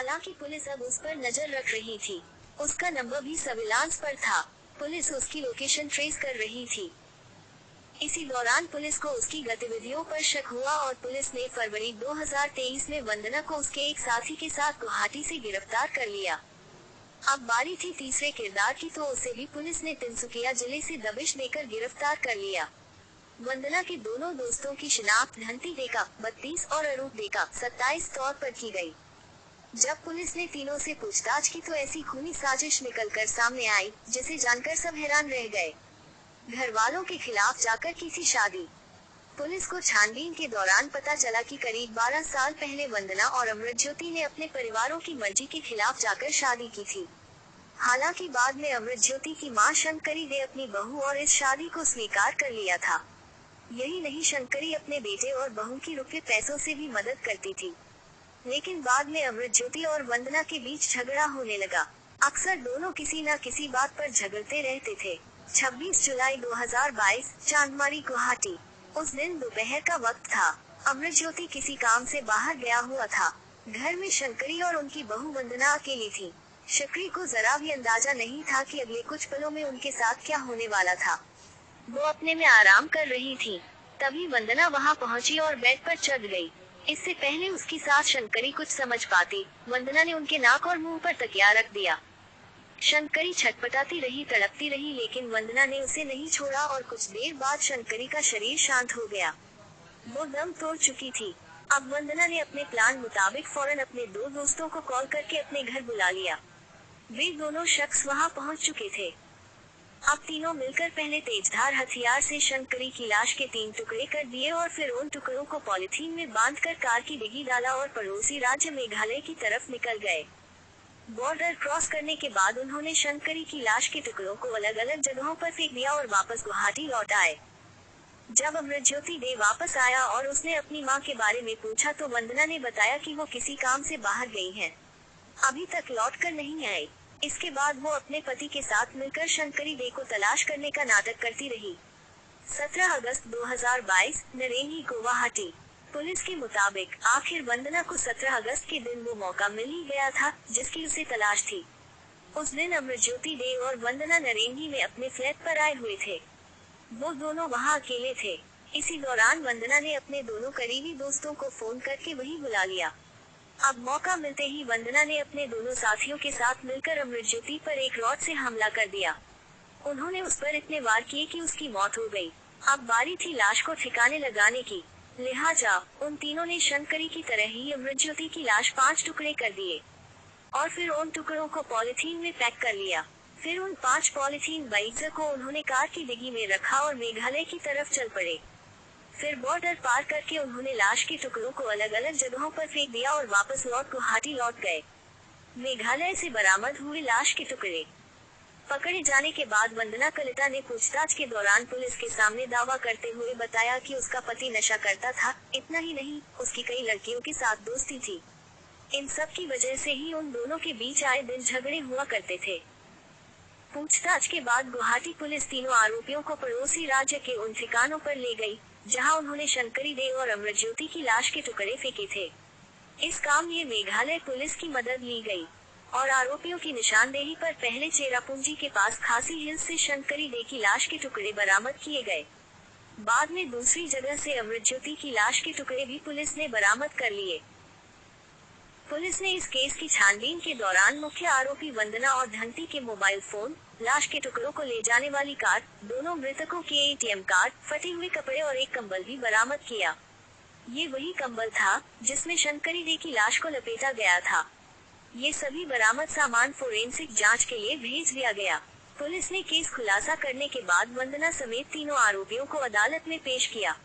हालांकि पुलिस अब उस पर नजर रख रही थी। उसका नंबर भी सर्विलांस पर था। पुलिस उसकी लोकेशन ट्रेस कर रही थी। इसी दौरान पुलिस को उसकी गतिविधियों पर शक हुआ और पुलिस ने फरवरी 2023 में वंदना को उसके एक साथी के साथ गुवाहाटी से गिरफ्तार कर लिया। अब बारी थी तीसरे किरदार की, तो उसे भी पुलिस ने तिनसुकिया जिले से दबिश देकर गिरफ्तार कर लिया। वंदना के दोनों दोस्तों की शिनाख्त धंती डेका 32 और अरूप डेका 27 तौर पर की गई। जब पुलिस ने तीनों से पूछताछ की तो ऐसी खूनी साजिश निकलकर सामने आई, जिसे जानकर सब हैरान रह गए। घर वालों के खिलाफ जाकर की थी शादी। पुलिस को छानबीन के दौरान पता चला कि करीब 12 साल पहले वंदना और अमृतज्योति ने अपने परिवारों की मर्जी के खिलाफ जाकर शादी की थी। हालांकि बाद में अमृतज्योति की मां शंकरी ने अपनी बहू और इस शादी को स्वीकार कर लिया था। यही नहीं, शंकरी अपने बेटे और बहू की रुपये पैसों से भी मदद करती थी। लेकिन बाद में अमृतज्योति और वंदना के बीच झगड़ा होने लगा। अक्सर दोनों किसी न किसी बात पर झगड़ते रहते थे। 26 जुलाई 2022, चांदमारी, गुवाहाटी। उस दिन दोपहर का वक्त था। अमृतज्योति किसी काम से बाहर गया हुआ था। घर में शंकरी और उनकी बहू वंदना अकेली थी। शंकरी को जरा भी अंदाजा नहीं था कि अगले कुछ पलों में उनके साथ क्या होने वाला था। वो अपने में आराम कर रही थी। तभी वंदना वहां पहुंची और बेड पर चढ़ गई। इससे पहले उसकी सास शंकरी कुछ समझ पाती, वंदना ने उनके नाक और मुंह पर तकिया रख दिया। शंकरी छटपटाती रही, तड़पती रही, लेकिन वंदना ने उसे नहीं छोड़ा और कुछ देर बाद शंकरी का शरीर शांत हो गया। वो दम तोड़ चुकी थी। अब वंदना ने अपने प्लान मुताबिक फौरन अपने दो दोस्तों को कॉल करके अपने घर बुला लिया। वे दोनों शख्स वहां पहुंच चुके थे। अब तीनों मिलकर पहले तेजधार हथियार से शंकरी की लाश के 3 टुकड़े कर दिए और फिर उन टुकड़ों को पॉलिथीन में बांधकर कार की डिग्गी डाला और पड़ोसी राज्य मेघालय की तरफ निकल गए। बॉर्डर क्रॉस करने के बाद उन्होंने शंकरी की लाश के टुकड़ों को अलग अलग जगहों पर फेंक दिया और वापस गुवाहाटी लौट आए। जब अमृतज्योति डे वापस आया और उसने अपनी मां के बारे में पूछा तो वंदना ने बताया कि वो किसी काम से बाहर गई हैं। अभी तक लौट कर नहीं आई। इसके बाद वो अपने पति के साथ मिलकर शंकरी डे को तलाश करने का नाटक करती रही। 17 अगस्त 2022, नरेंगी, गुवाहाटी। पुलिस के मुताबिक आखिर वंदना को 17 अगस्त के दिन वो मौका मिल ही गया था जिसकी उसे तलाश थी। उस दिन अमृतज्योति डे और वंदना नरेंगी में अपने फ्लैट पर आए हुए थे। वो दोनों वहां अकेले थे। इसी दौरान वंदना ने अपने दोनों करीबी दोस्तों को फोन करके वहीं बुला लिया। अब मौका मिलते ही वंदना ने अपने दोनों साथियों के साथ मिलकर अमृतज्योति पर एक रॉड से हमला कर दिया। उन्होंने उस पर इतने वार किए कि उसकी मौत हो गई। अब बारी थी लाश को ठिकाने लगाने की। लिहाजा उन तीनों ने शंकरी की तरह ही अमृतज्योति की लाश 5 टुकड़े कर दिए और फिर उन टुकड़ों को पॉलिथीन में पैक कर लिया। फिर उन 5 पॉलिथीन बैग्स को उन्होंने कार की डिग्गी में रखा और मेघालय की तरफ चल पड़े। फिर बॉर्डर पार करके उन्होंने लाश के टुकड़ों को अलग अलग जगहों पर फेंक दिया और वापस गुवाहाटी लौट गए। मेघालय से बरामद हुए लाश के टुकड़े पकड़े जाने के बाद वंदना कलिता ने पूछताछ के दौरान पुलिस के सामने दावा करते हुए बताया कि उसका पति नशा करता था। इतना ही नहीं, उसकी कई लड़कियों के साथ दोस्ती थी। इन सब की वजह से ही उन दोनों के बीच आए दिन झगड़े हुआ करते थे। पूछताछ के बाद गुवाहाटी पुलिस तीनों आरोपियों को पड़ोसी राज्य के उन ठिकानों पर ले गई जहां उन्होंने शंकरी डे और अमृतज्योति की लाश के टुकड़े फेंके थे। इस काम में मेघालय पुलिस की मदद ली गई और आरोपियों की निशानदेही पर पहले चेरापूंजी के पास खासी हिल्स से शंकरी डे की लाश के टुकड़े बरामद किए गए। बाद में दूसरी जगह से अमृतज्योति की लाश के टुकड़े भी पुलिस ने बरामद कर लिए। पुलिस ने इस केस की छानबीन के दौरान मुख्य आरोपी वंदना और धंती के मोबाइल फोन, लाश के टुकड़ों को ले जाने वाली कार, दोनों मृतकों के एटीएम कार्ड, फटे हुए कपड़े और एक कंबल भी बरामद किया। ये वही कंबल था जिसमें शंकरी डे की लाश को लपेटा गया था। ये सभी बरामद सामान फोरेंसिक जांच के लिए भेज दिया गया। पुलिस ने केस खुलासा करने के बाद वंदना समेत तीनों आरोपियों को अदालत में पेश किया।